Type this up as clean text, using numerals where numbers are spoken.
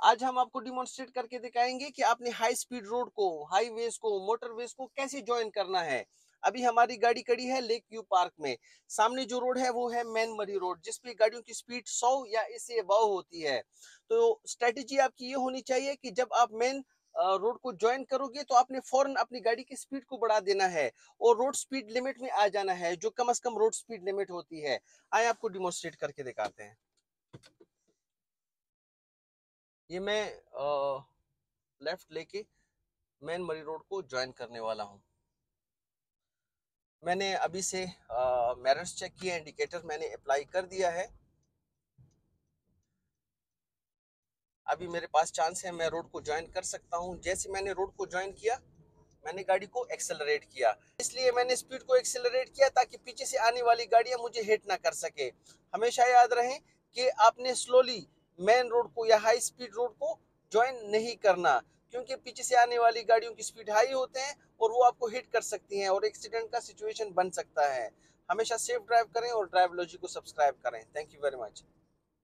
आज हम आपको डिमॉन्स्ट्रेट करके दिखाएंगे कि आपने हाई स्पीड रोड को, हाईवेज को, मोटरवेज को कैसे ज्वाइन करना है। अभी हमारी गाड़ी खड़ी है लेक व्यू पार्क में। सामने जो रोड है वो है मैन मरी रोड, जिसपे गाड़ियों की स्पीड 100 या इससे अबव होती है। तो स्ट्रेटेजी आपकी ये होनी चाहिए कि जब आप मेन रोड को ज्वाइन करोगे तो आपने फौरन अपनी गाड़ी की स्पीड को बढ़ा देना है और रोड स्पीड लिमिट में आ जाना है, जो कम से कम रोड स्पीड लिमिट होती है। आए आपको डिमॉन्स्ट्रेट करके दिखाते हैं। ये मैं लेफ्ट लेके मैन मरी रोड को ज्वाइन करने वाला हूँ। मैंने अभी से मिरर्स चेक किया, इंडिकेटर मैंने अप्लाई कर दिया है। अभी मेरे पास चांस है, मैं रोड को ज्वाइन कर सकता हूँ। जैसे मैंने रोड को ज्वाइन किया, मैंने गाड़ी को एक्सेलरेट किया। इसलिए मैंने स्पीड को एक्सेलरेट किया ताकि पीछे से आने वाली गाड़ियां मुझे हिट ना कर सके। हमेशा याद रहे कि आपने स्लोली मेन रोड को या हाई स्पीड रोड को ज्वाइन नहीं करना, क्योंकि पीछे से आने वाली गाड़ियों की स्पीड हाई होते हैं और वो आपको हिट कर सकती हैं और एक्सीडेंट का सिचुएशन बन सकता है। हमेशा सेफ ड्राइव करें और ड्राइव लॉजी को सब्सक्राइब करें। Thank you very much.